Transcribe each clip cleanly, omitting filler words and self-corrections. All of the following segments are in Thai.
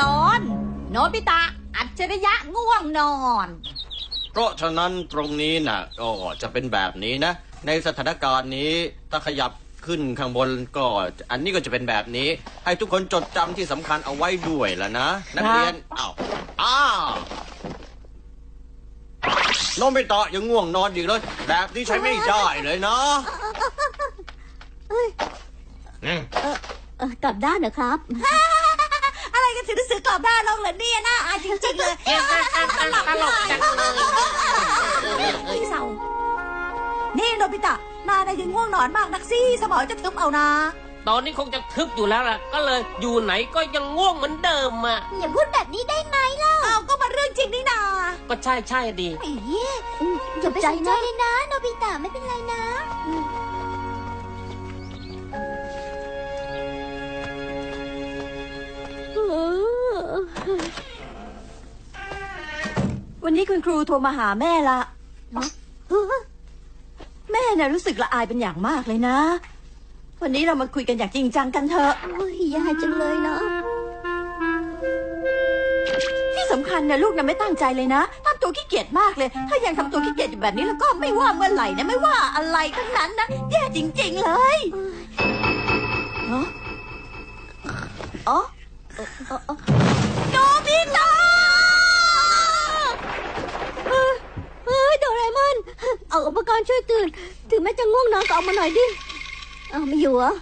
ตอนโนบิตะอัจฉริยะง่วงนอนเพราะฉะนั้นตรงนี้นะก็จะเป็นแบบนี้นะในสถานการณ์นี้ถ้าขยับขึ้นข้างบนก็อันนี้ก็จะเป็นแบบนี้ให้ทุกคนจดจำที่สำคัญเอาไว้ด้วยล่ะนะนักเรียนอ้าวโนบิตะยังง่วงนอนอีกเลยแบบนี้ใช้ไม่ได้เลยนะกลับด้านนะครับอะไรกันถึงซื้อกลับด้านลงเหรอเนี่ยน่าอายจริงๆเลยตลกจังเลยพี่เสานี่โนบิตะนาได้ยังง่วงนอนมากนักสิสมองจะทึบเอานะตอนนี้คงจะทึบอยู่แล้วล่ะก็เลยอยู่ไหนก็ยังง่วงเหมือนเดิมอ่ะอย่าพูดแบบนี้ได้ไหมล่ะเอาก็มาเรื่องจริงนี่นาก็ใช่ดีอย่าไปสนใจเลยนะโนบิตะไม่เป็นไรนะวันนี้คุณครูโทรมาหาแม่ละแม่น่ะรู้สึกละอายเป็นอย่างมากเลยนะวันนี้เรามาคุยกันอย่างจริงจังกันเถอะยากจังเลยเนาะที่สำคัญนะลูกน่ะไม่ตั้งใจเลยนะทำตัวขี้เกียจมากเลยถ้ายังทำตัวขี้เกียจอยู่แบบนี้แล้วก็ไม่ว่าเมื่อไหร่นะไม่ว่าอะไรทั้งนั้นนะแย่จริงๆเลยโนบิตะโดเรมอนเอาอุปกรณ์ช่วยตื่นถึงแม้จะง่วงนอนก็เอามาหน่อยดิไม่อยู่เหรอ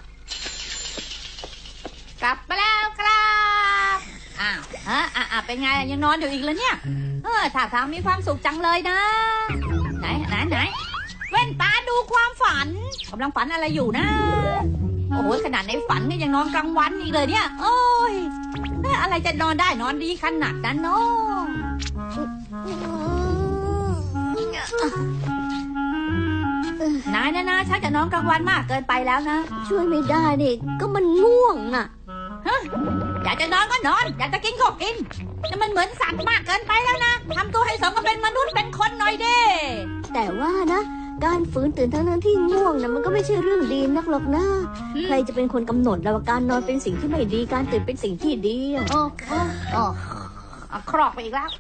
กลับมาแล้วครับเป็นไงยังนอนอยู่อีกแล้วเนี่ยท่าทางมีความสุขจังเลยนะไหนเว้นตาดูความฝันกำลังฝันอะไรอยู่นะโอ้ยขนาดในฝันก็ยังนอนกลางวันอีกเลยเนี่ยโอ้ยอะไรจะนอนได้นอนดีขนาดนั้นเนาะนายนะชักจะนอนกลางวันมากเกินไปแล้วนะช่วยไม่ได้ดิก็มันง่วงน่ะอยากจะนอนก็นอนอยากจะกินก็กินแต่มันเหมือนสัตว์มากเกินไปแล้วนะทำตัวให้สมกับเป็นมนุษย์เป็นคนหน่อยดิแต่ว่านะการฝืนตื่นทั้งที่ง่วงนะมันก็ไม่ใช่เรื่องดีนักหรอกนะใครจะเป็นคนกำหนดแล้วว่าการนอนเป็นสิ่งที่ไม่ดีการตื่นเป็นสิ่งที่ดีครอกไปอีกแล้ว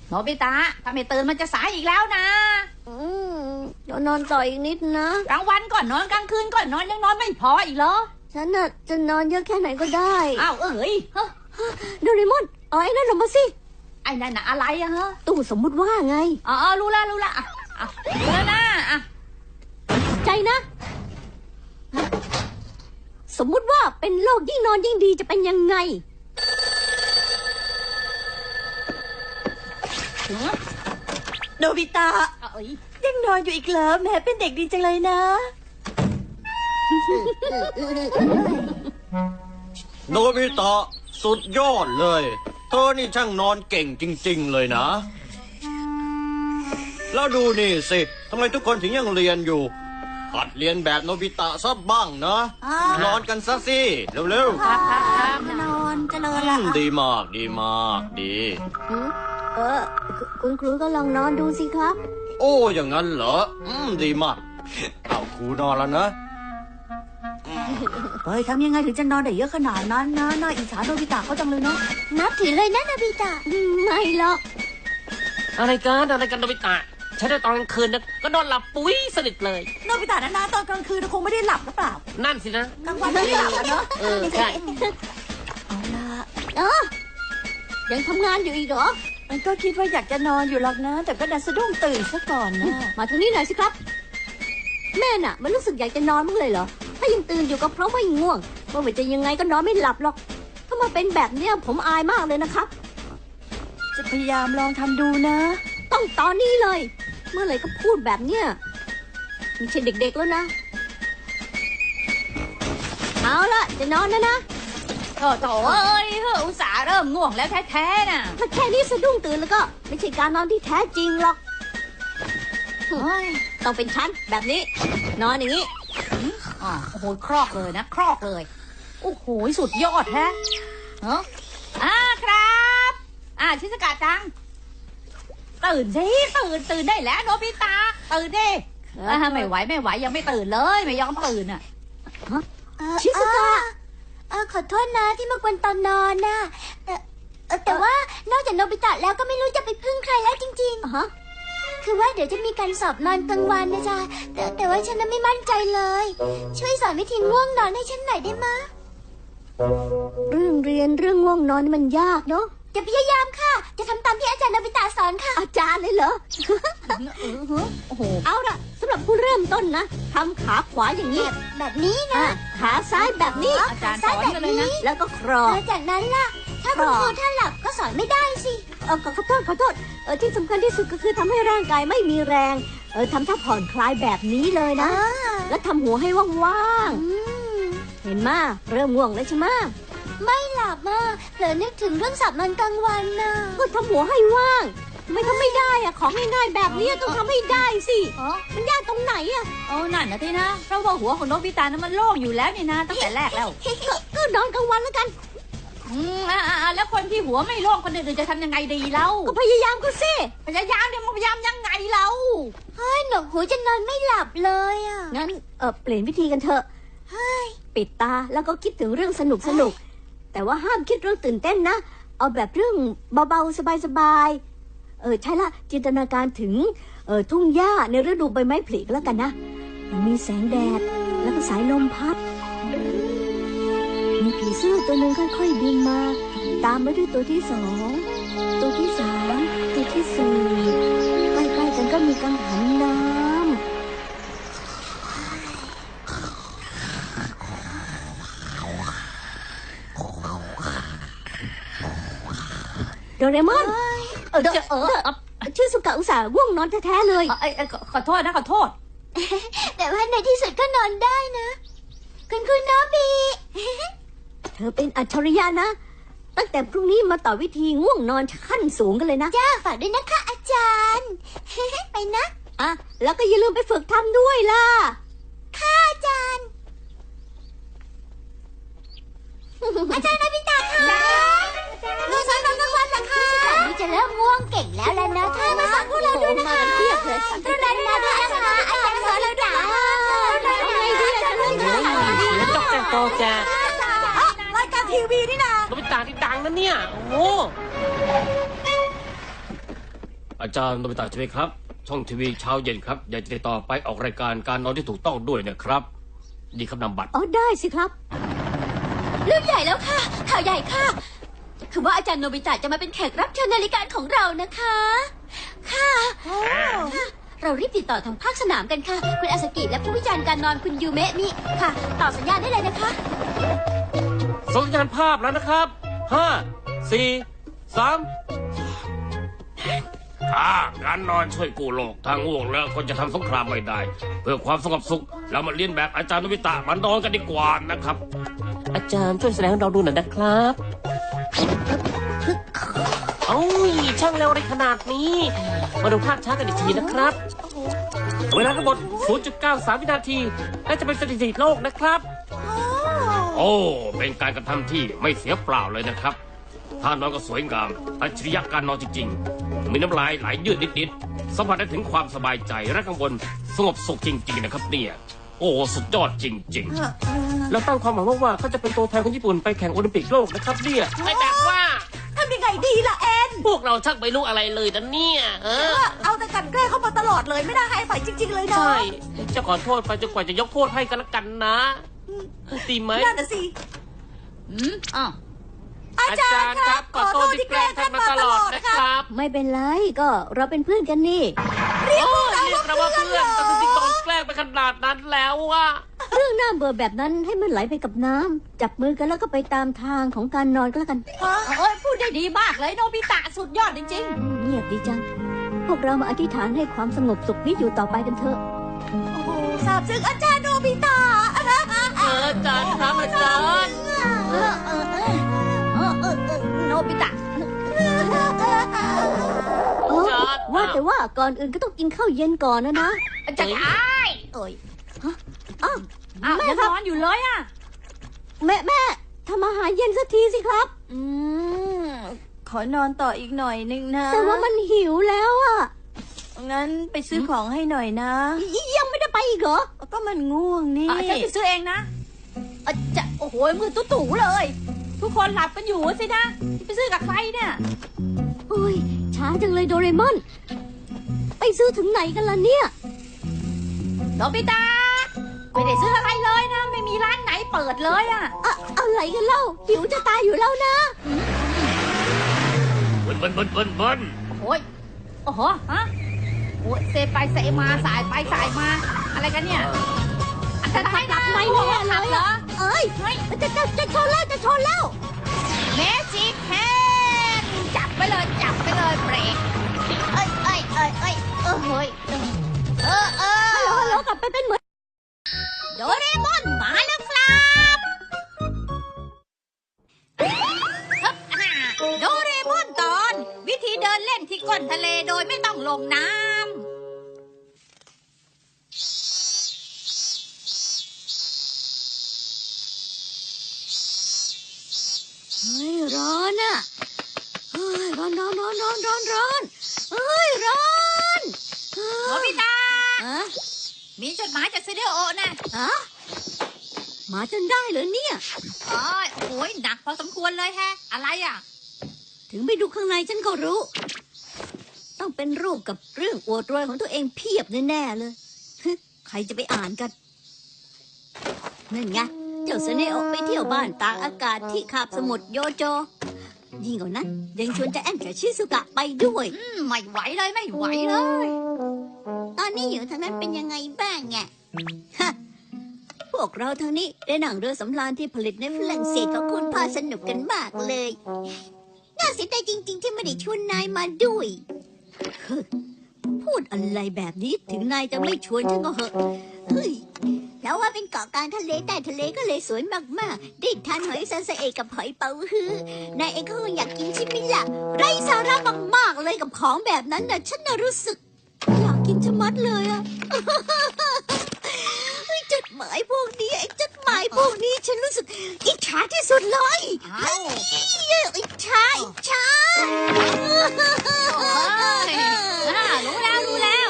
โนบิตะถ้าไม่ตื่นมันจะสายอีกแล้วนะเดี๋ยวนอนต่ออีกนิดนะกลางวันก่อนนอนกลางคืนก่อนนอนยังนอนไม่พออีกเหรอฉันน่ะจะนอนเยอะแค่ไหนก็ได้อ้าวโดเรมอนเอาไอ้นั่นลงมาสิไอ้นั่นน่ะอะไรอะฮะตู้สมมุติว่าไงรู้ละรู้แล้วนะใจนะสมมุติว่าเป็นโลกยิ่งนอนยิ่งดีจะเป็นยังไงโนบิตะยังนอนอยู่อีกเหรอแม่เป็นเด็กดีจังเลยนะโนบิตะสุดยอดเลยเธอนี่ช่างนอนเก่งจริงๆเลยนะแล้วดูนี่สิทำไมทุกคนถึงยังเรียนอยู่หัดเรียนแบบโนบิตะซะบ้างนะนอนกันซะสิเร็วๆนอนจะนอนละดีมากดีคุณครูก็ลองนอนดูสิครับโอ้อย่างนั้นเหรอดีมากเอาครูนอนแล้วนะเฮ้ยทำยังไงถึงจะนอนได้เยอะขนาดนั้นนะน่าอิจฉาโนบิตะเขาจังเลยเนาะนับถือเลยนะโนบิตะไม่หรอกอะไรกันโนบิตะใช้ได้ตอนกลางคืนนะก็นอนหลับปุ๋ยสนิทเลยโนบิตะนะตอนกลางคืนคงไม่ได้หลับหรือเปล่านั่นสินะกลางวันไม่ได้หลับเนาะใช่เอาละยังทำงานอยู่อีกเหรอมันก็คิดว่าอยากจะนอนอยู่หรอกนะแต่ก็ดันสะดุ้งตื่นซะก่อนนะมาทางนี้หน่อยสิครับแม่น่ะมันรู้สึกอยากจะนอนมั้งเลยเหรอถ้ายังตื่นอยู่ก็เพราะไม่ง่วงว่าจะยังไงก็นอนไม่หลับหรอกถ้ามาเป็นแบบนี้ผมอายมากเลยนะครับจะพยายามลองทำดูนะต้องตอนนี้เลยเมื่อไหร่ก็พูดแบบเนี้ยไม่ใช่เด็กๆแล้วนะเอาละจะนอนนะโถอุตส่าห์เริ่มง่วงแล้วแท้ๆน่ะถ้าแค่นี้สะดุ้งตื่นแล้วก็ไม่ใช่การนอนที่แท้จริงหรอกต้องเป็นชั้นแบบนี้นอนอย่างนี้โอ้โหครอกเลยนะครอกเลยโอ้โหสุดยอดแท้ครับชิสกาจังตื่นสิตื่นได้แล้วโนบิตะตื่นดิไม่ไหวยังไม่ตื่นเลยไม่ยอมตื่นอ่ะชิสกา ขอโทษนะที่มากวนตอนนอนนะแต่ว่านอกจากโนบิตะแล้วก็ไม่รู้จะไปพึ่งใครแล้วจริงๆคือว่าเดี๋ยวจะมีการสอบนอนกลางวันนะจ๊ะแต่ว่าฉันน่ะไม่มั่นใจเลยช่วยสอนวิธีง่วงนอนให้ฉันหน่อยได้ไหมเรื่องเรียนเรื่องง่วงนอนนี่มันยากเนาะจะพยายามค่ะจะทำตามที่อาจารย์โนบิตะสอนค่ะอาจารย์เลยเหรอโอ้โหเอาล่ะสำหรับผู้เริ่มต้นนะทำขาขวาอย่างนี้แบบนี้นะขาซ้ายแบบนี้ อาจารย์สอนกันเลยนะ แล้วก็ครอจากนั้นล่ะถ้าคุณครูท่านหลับก็สอนไม่ได้สิขอโทษที่สำคัญที่สุดก็คือทำให้ร่างกายไม่มีแรงทำท่าผ่อนคลายแบบนี้เลยนะแล้วทำหัวให้ว่างๆเห็นมาเริ่มง่วงแล้วใช่ไหมไม่หลับมาเผลอนึกถึงเรื่องสอบนอนกลางวันนะก็ทำหัวให้ว่างไม่ทำไม่ได้อะของง่ายๆแบบนี้ต้องทำให้ได้สิมันยากตรงไหนอะนั่นนะที่นะเพราะว่าหัวของโนบิตะนั้นมันโล่งอยู่แล้วนี่นะตั้งแต่แรกแล้วก็นอนกลางวันแล้วกันแล้วคนที่หัวไม่โล่งคนอื่นจะทำยังไงดีเล่าก็พยายามก็สิพยายามเนี่ยมันพยายามยังไงเล่าเฮ้ยหนวกหูจะนอนไม่หลับเลยอ่ะงั้นเปลี่ยนวิธีกันเถอะเฮ้ยปิดตาแล้วก็คิดถึงเรื่องสนุกแต่ว่าห้ามคิดเรื่องตื่นเต้นนะเอาแบบเรื่องเบาๆสบายๆใช่ละจินตนาการถึงทุ่งหญ้าในฤดูใบไม้ผลิก็แล้วกันนะมีแสงแดดแล้วก็สายลมพัดมีผีเสื้อตัวหนึ่งค่อยๆบินมาตามมาด้วยตัวที่2ตัวที่3ตัวที่4ใกล้ๆกันก็มีกังหันน้ำโดเรมอนชื่อสุกะอุตส่าห์ง่วงนอนแท้ๆเลยขอโทษนะขอโทษ แต่ว่าในที่สุดก็นอนได้นะคุณโนบิเธอเป็นอัจฉริยะนะตั้งแต่พรุ่งนี้มาต่อวิธีง่วงนอนขั้นสูงกันเลยนะจ้าฝากด้วยนะคะอาจารย์ ไปนะแล้วก็อย่าลืมไปฝึกทำด้วยล่ะค่ะอาจารย์อาจารย์โนบิตะค่ะเราสอนนอนกลางวันเหรอคะนี่จะเริ่มง่วงเก่งแล้วล่ะนะถ้ามาสอนพวกเราด้วยนะคะเพียบเลยตรงนั้นนะด้วยนะคะอาจารย์สอนเราด้วยนะคะแล้วจบแต่โตแจรายการทีวีนี่นะโนบิตะที่ดังนะเนี่ยโอ้อาจารย์โนบิตะใช่ไหมครับช่องทีวีเช้าเย็นครับอยากจะติดต่อไปออกรายการการนอนที่ถูกต้องด้วยนะครับดีครับนำบัตรได้สิครับเรื่องใหญ่แล้วค่ะข่าวใหญ่ค่ะคือว่าอาจารย์โนบิตะจะมาเป็นแขกรับเชิญในรายการของเรานะคะค่ะเรารีบติดต่อทางภาคสนามกันค่ะคุณอาสกิและผู้วิจารณ์การนอนคุณยูเมะนี่ค่ะต่อสัญญาณได้เลยนะคะสัญญาณภาพแล้วนะครับ5 4 3การนอนช่วยกู้โลกทางง่วงแล้วก็จะทำสงครามไม่ได้เพื่อความสงบสุขเรามาเรียนแบบอาจารย์โนบิตะมานอนกันดีกว่านะครับอาจารย์ช่วยแสดงให้เราดูหน่อยนะครับช่างเร็วในขนาดนี้มาดูภาพช้ากันอีกทีนะครับเวลาทั้งหมด 0.93 วินาทีและจะเป็นสถิติโลกนะครับเป็นการกระทำที่ไม่เสียเปล่าเลยนะครับท่านอนก็สวยงามอัจฉริยะการนอนจริงๆมีน้ำลายไหลยืดนิดๆสัมผัสได้ถึงความสบายใจและข้างบนสงบสุขจริงๆนะครับเนี่ยสุดยอดจริงๆแล้วตั้งความหวังว่าเขาจะเป็นตัวแทนคนญี่ปุ่นไปแข่งโอลิมปิกโลกนะครับเนี่ยไม่แบบว่าทำยังไงดีล่ะเอ็นพวกเราชักไม่รู้อะไรเลยนะเนี่ยเอาแต่กันแกล้งเข้ามาตลอดเลยไม่น่าให้ไปจริงๆเลยนะใช่จะขอโทษไปจนกว่าจะยกโทษให้กันละกันนะดีไหมนั่นน่ะสิอาจารย์ครับขอโทษที่แกล้งท่านมาตลอดนะครับไม่เป็นไรก็เราเป็นเพื่อนกันนี่เรียกเราว่าเพื่อนแต่จริงๆโดนแกล้งไปขนาดนั้นแล้วอะเรื่องน่าเบื่อแบบนั้นให้มันไหลไปกับน้ำจับมือกันแล้วก็ไปตามทางของการนอนก็แล้วกันพูดได้ดีมากเลยโนบิตะสุดยอดจริงๆเงียบดีจังพวกเรามาอธิษฐานให้ความสงบสุขนี้อยู่ต่อไปกันเถอะทราบซึ้งอาจารย์โนบิตะอาจารย์ครับอาจารย์โนบิตะว่าแต่ว่าก่อนอื่นก็ต้องกินข้าวเย็นก่อนนะจะไแม่นอนอยู่เลยอ่ะแม่ทำอาหารเย็นสักทีสิครับขอนอนต่ออีกหน่อยนึงนะแต่ว่ามันหิวแล้วอ่ะงั้นไปซื้อของให้หน่อยนะยังไม่ได้ไปอีกเหรอก็มันง่วงนี่ฉันไปซื้อเองนะ จะโอ้โหมือตู่ๆเลย ทุกคนหลับกันอยู่สินะไปซื้อกับใครเนี่ย โอ้ยช้าจังเลยโดเรมอนไปซื้อถึงไหนกันล่ะเนี่ย โนบิตะไม่ได้ซื้ออะไรเลยนะ ไม่มีร้านไหนเปิดเลยอะ อะไรกันเล่าหิวจะตายอยู่แล้วนะ เบิ้ล โอ้ยโอ้โหฮะโอ้ยเซไปเซมาสายไปสายมา อะไรกันเนี่ยอันตรายนะ ไม่ โอ้ แน่ โห เล ขับ ย เหรอ เอ้ย เฮ้ย จะชนแล้ว เมจิกแฮนจับไปเลยเบรกเฮ้ยฮัลโหล กลับไปเป็นเหมือน โดเรมอนมาแล้วครับโดเรมอนตอนวิธีเดินเล่นที่ก้นทะเลโดยไม่ต้องลงน้ำ เฮ้ยร้อนอ่ะเฮ้ยร้อนเฮ้ยร้อน โนบิตะ อะ มีจดหมายจากซิเดโอนะ อะมาจนได้เหรอเนี่ย โอ้ยหนักพอสมควรเลยแฮะ อะไรอ่ะ ถึงไปดูข้างในฉันก็รู้ ต้องเป็นรูปกับเรื่องอวดรวยของตัวเองเพียบแน่ๆเลยฮึใครจะไปอ่านกันนั่นไงเจ้าเสเนโอไปเที่ยวบ้านตากอากาศที่คาบสมุทรโยโจยิ่งกว่านั้นยังชวนจะแอนกับชิซุกะไปด้วย ไม่ไหวเลย ตอนนี้อยู่ทางนั้นเป็นยังไงบ้างไงฮะพวกเราทางนี้ได้นั่งเรือสำราญที่ผลิตในฝรั่งเศสของคุณพาสนุกกันมากเลยน่าเสียดายจริง ๆ ที่ไม่ได้ชวนนายมาด้วยเฮ้ยพูดอะไรแบบนี้ถึงนายจะไม่ชวนฉันก็เหอะเฮ้ยแล้วว่าเป็นเกาะกลางทะเลใต้ทะเลก็เลยสวยมากๆได้ทานหอยซาซาเอะกับหอยเป๋าฮื้อนายเองก็คงอยากกินใช่ไหมล่ะไร้สาระมากๆเลยกับของแบบนั้นน่ะฉันน่ะรู้สึกอยากกินชะมัดเลยอะ จดหมายพวกนี้ฉันรู้สึกอิจฉาที่สุดเลย อ้าว อิจฉา รู้แล้ว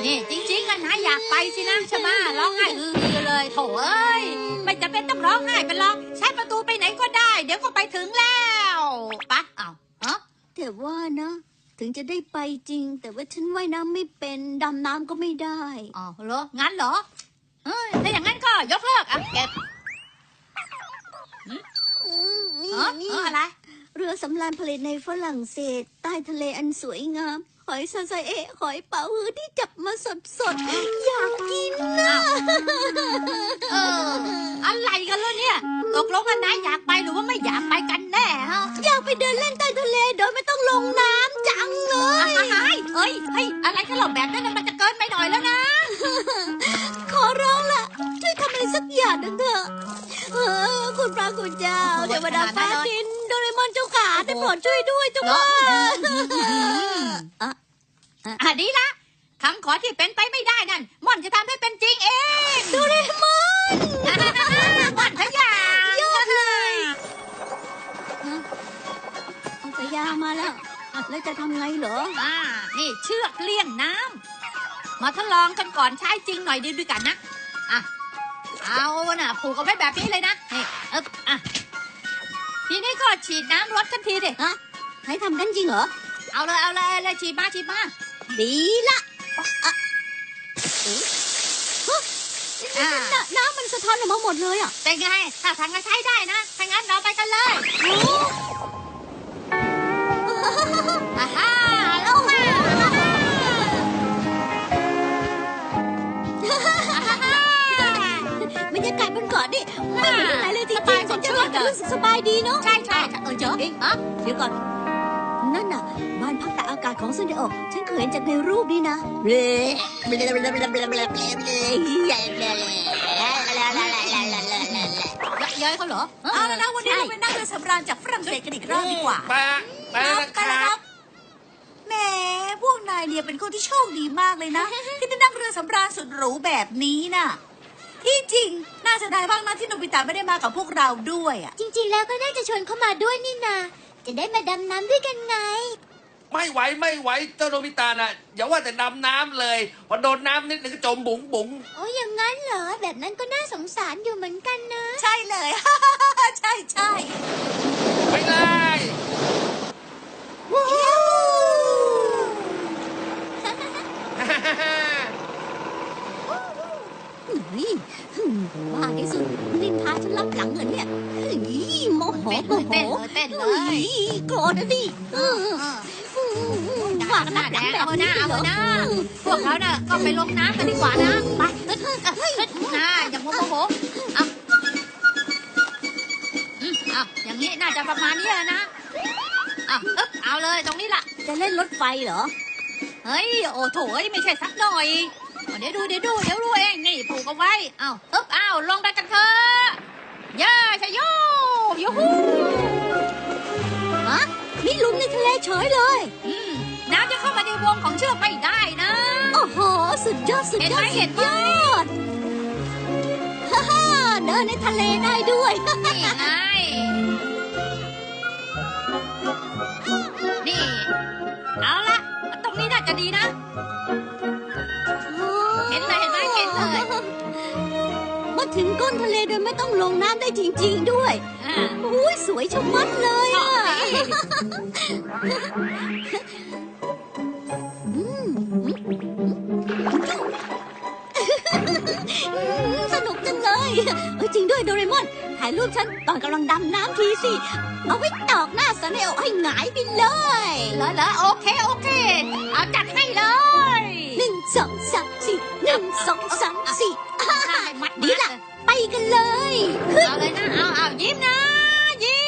นี่จริงๆกันนะอยากไปสินะใช่ไหมร้องไห้เลยโถเอ้ยไม่จำเป็นต้องร้องไห้ไปหรอกใช้ประตูไปไหนก็ได้ เดี๋ยวก็ไปถึงแล้วปะเอาแต่ว่านะ ถึงจะได้ไปจริง แต่ว่าฉันว่ายน้ำไม่เป็นดำน้ำก็ไม่ได้ อ๋อเหรองั้นเหรอถ้าอย่างนั้นก็ยกเลิกอ่ะเก็บอะไร เรือสำราญผลิตในฝรั่งเศสใต้ทะเลอันสวยงามหอยซาซาเอะหอยเป๋าฮื้อที่จับมาสดๆอยากกินนะ อะไรกันล่ะเนี่ยตกลงกันนะอยากไปหรือว่าไม่อยากไปกันแน่ฮะ อยากไปเดินเล่นใต้ทะเลโดยไม่ต้องลงน้ำจังเลย เฮ้ยอะไรกันหรอแบบนั้นมันจะเกินไปหน่อยแล้วนะ ขอร้องล่ะช่วยทำอะไรสักอย่างหนึ่งเถอะคุณพระคุณเจ้าเทวดาฟ้าดินโดเรมอนเจ้าขาได้โปรดช่วยด้วยเจ้าค่ะ ดีละคำขอที่เป็นไปไม่ได้นั่นม่อนจะทำให้เป็นจริงเอง โดเรมอน ม่อนพยาย อดเลยเอาสายยางมาแล้วแล้วจะทำไงเหรอ นี่เชือกเลี่ยงน้ำมาทดลองกันก่อนใช้จริงหน่อยดีด้วยกันนะเอาน่ะผูกเอาไว้แบบนี้เลยนะนี่ทีนี้ก็ฉีดน้ำรดกันทีดิ ให้ทำกันจริงเหรอ เอาเลยฉีดมาดีละน้ำมันสะท้อนออกมาหมดเลยอ่ะ เป็นไงถ้าทางก็ใช้ได้นะถ้างั้นเราไปกันเลยลงมาบรรยากาศบนเกาะนี่ไม่มีอะไรเลยจริงๆฉันจะรู้สึกสบายดีเนาะ ใช่เดี๋ยวก่อนนั่นน่ะบ้านพักตากอากาศของซูนิโอฉันเคยเห็นจากในรูปนี่นะย้ายเขาเหรอ เอาแล้วนะวันนี้เราไปนั่งเรือสำราญจากฝรั่งเศสกันอีกรอบดีกว่า ไปนะครับ แหมพวกนายเนี่ยเป็นคนที่โชคดีมากเลยนะ ที่ได้นั่งเรือสำราญสุดหรูแบบนี้น่ะที่จริงน่าเสียดายมากนะที่โนบิตะไม่ได้มากับพวกเราด้วยอ่ะ จริงๆแล้วก็น่าจะชวนเขามาด้วยนี่นาจะได้มาดำน้ำด้วยกันไง ไม่ไหวไม่ไหวเจ้าโนบิตะน่ะอย่าว่าแต่ดำน้ำเลยพอโดนน้ำนิดนึงก็จมบุ๋งบุ๋ง โอ้ยอย่างนั้นเหรอ แบบนั้นก็น่าสงสารอยู่เหมือนกันนะ ใช่เลย ใช่ใช่ ไปเลยวู้ฮู้ ว่าที่สุดนินทาฉันรับหลังเหรอเนี่ยโมโห เต้นเลยเต้นเลย โกรธนะดิว่ากัน หน้า นัก แด หนัง ง แบบ เอา นี้ นะ เหร เอา อ นะพวกเราน่ะก็ไปลงน้ำกันดีกว่านะไปนะอย่างโมโหเอาเอาอย่างนี้น่าจะประมาณนี้แล้วนะเอาเลยตรงนี้ล่ะ จะเล่นรถไฟเหรอ เฮ้ยโอ้โถยไม่ใช่สักหน่อยเดี๋ยวดูเองนี่ผูกเอาไว้เอาลงไปกันเถอะย่าชะโยยูฮู ฮะมีลุมในทะเลเฉยเลย น้ำจะเข้ามาในวงของเชือกไม่ได้นะ โอ้โห สุดยอด สุดยอด เห็นไหม ฮ่าฮ่าเดินในทะเลได้ด้วย นี่ไงนี่เอาละตรงนี้น่าจะดีนะ เห็นเลย มาถึงก้นทะเลโดยไม่ต้องลงน้ำได้จริง ๆ ด้วย อุ้ยสวยชะมัดเลยอ่ะสนุกจังเลยจริงด้วยโดเรมอน ถ่ายรูปฉันตอนกำลังดำน้ำทีสิ เอาไว้ตอกหน้าซันเอลให้หงายไปเลย เหรอโอเคเอาจัดให้เลย 1 2 3 4 1 2 3 4 มัด ดีละไปกันเลยขึ้น เอาเลยนะเอายิ้มนะยิ้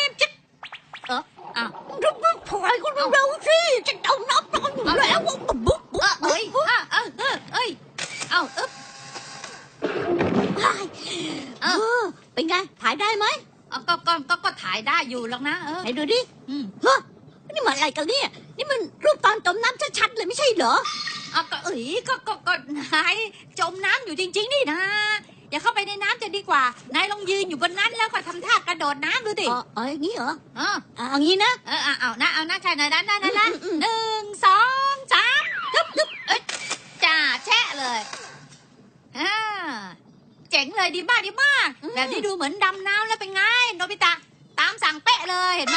มจิ๊บรุบถอยก็เร็วๆสิจะเอาน้ำร้อนอยู่แล้วบุ๊บเอ้ยเอาเป็นไงถ่ายได้ไหม ก็ถ่ายได้อยู่หรอกนะไหนดูดิฮะนี่มันอะไรกันเนี่ยนี่มันรูปตอนจมน้ำชัดๆเลยไม่ใช่เหรอก็นายจมน้ำอยู่จริงๆนี่นะอย่าเข้าไปในน้ำจะดีกว่านายลองยืนอยู่บนนั้นแล้วก็ทำท่ากระโดดน้ำดูดิอย่างนี้เหรอเอางี้นะเอานะใช่นะนั่น1 2 3ดึบจ่าแชะเลยเจ๋งเลยดีมากแบบนี้ดูเหมือนดำน้ำแล้วเป็นไงโนบิตะตามสั่งเป๊ะเลยเห็นไหม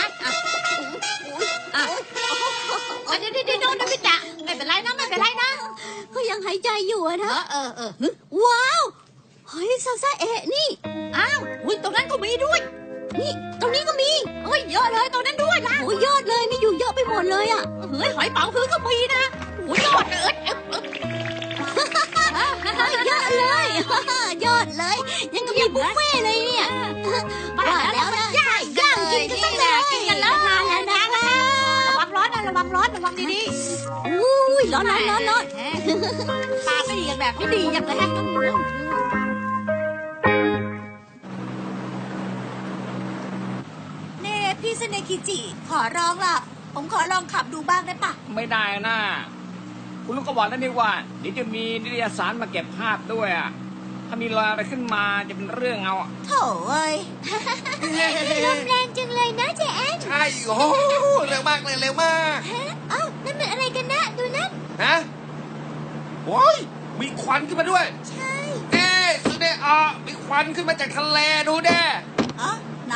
เดี๋ยวโนบิตะไม่เป็นไรนะก็ยังหายใจอยู่นะว้าวเฮ้ยซาซาเอะนี่ตรงนั้นก็มีด้วย นี่ตรงนี้ก็มี เยอะเลยตรงนั้นด้วยนะ โอ้ยอดเลยมีอยู่เยอะไปหมดเลยอ่ะหอยเป๋าฮื้อก็มีนะยอดเลย ยอดเลยยอดเลยยังก็มีบุฟเฟ่เลยเนี่ยว่าแล้วนะย่างกินกันสักเลยกินกันแล้วนะระวังร้อนดีๆอุ้ยร้อนปาไม่ดีกันแบบไม่ดีอย่างเลยพี่เซเนคิจิขอร้องล่ะผมขอลองขับดูบ้างได้ปะ ไม่ได้นะคุณลุงก็บอกแล้วนี่ว่าเดี๋ยวจะมีนิตยสารมาเก็บภาพด้วยอ่ะถ้ามีรอยอะไรขึ้นมาจะเป็นเรื่องเอาโถ่เอ้ยลมแรงจังเลยนะเจแอน ใช่โอ้โหเร็วมากนั่นมันเป็นอะไรกันนะดูนั่นฮะโอ้ยมีควันขึ้นมาด้วยใช่สุดเด้มีควันขึ้นมาจากทะเลดูเด้ไหน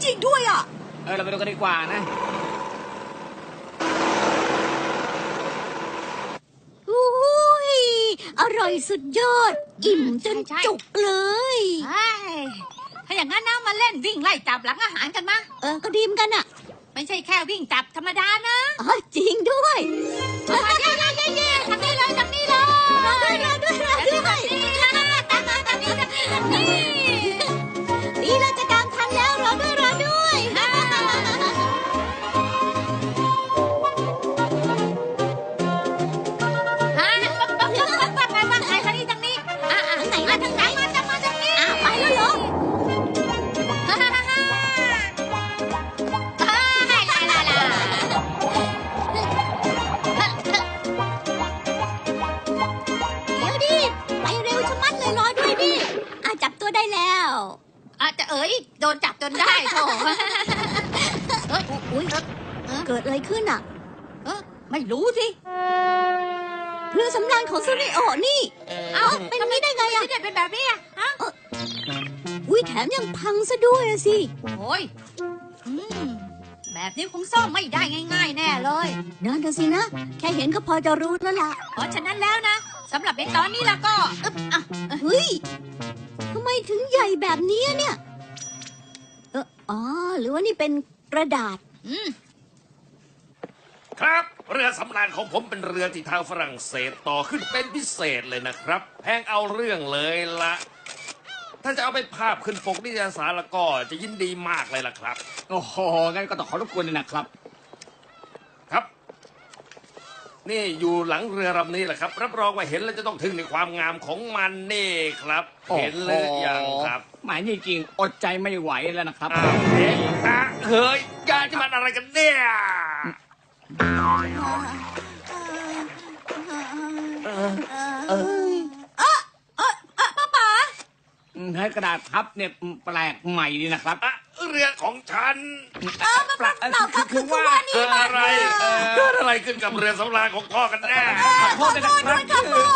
จริงด้วยอ่ะเราไปดูกันดีกว่านะอร่อยสุดยอดอิ่มจนจุกเลยถ้าอย่างนั้นนะมาเล่นวิ่งไล่จับหลังอาหารกันมาก็ดีมกันอ่ะไม่ใช่แค่วิ่งจับธรรมดานะจริงด้วยเย้ทางนี้เลยรอด้วยนี่เราจะตามทันแล้วรอด้วยโดนจับจนได้โถเกิดอะไรขึ้นอ่ะ ไม่รู้สิ เรือสำราญของซูริโอนี่ เอ้า เป็นอย่างนี้ได้ไงอะ ที่เด็ดเป็นแบบนี้อะฮะ อุ้ยแถมยังพังซะด้วยอะสิ โอ้ยอืมแบบนี้คงซ่อมไม่ได้ง่าย ๆ แน่เลย นั่นน่ะสินะ แค่เห็นก็พอจะรู้แล้วล่ะ เพราะฉะนั้นแล้วนะสำหรับในตอนนี้แล้วก็อึ๊บอ่ะ เฮ้ยทำไมถึงใหญ่แบบนี้เนี่ยอ๋อ หรือว่านี่เป็นกระดาษ อืม ครับ เรือสำราญของผมเป็นเรือที่ทางฝรั่งเศสต่อขึ้นเป็นพิเศษเลยนะครับแพงเอาเรื่องเลยละถ้าจะเอาไปภาพขึ้นปกนิตยสารแล้วก็จะยินดีมากเลยล่ะครับ โอ้โหงั้นก็ต้องขอรบกวนเลยนะครับ ครับ นี่อยู่หลังเรือลำนี้แหละครับ รับรองว่าเห็นแล้วจะต้องทึ่งในความงามของมันนี่ครับ เห็นหรือยังครับ หมายนี่จริงอดใจไม่ไหวแล้วนะครับ อ้าวเฮ้ยเฮ้ยยายจะมันอะไรกันเนี่ย ให้กระดาษพับเนี่ยแปลกใหม่ดีนะครับ อ่ะเรือของฉัน แปลกคือว่า เกิดอะไรขึ้นกับเรือสำราญของพ่อกันแน่ ขอโทษด้วยนะครับคือ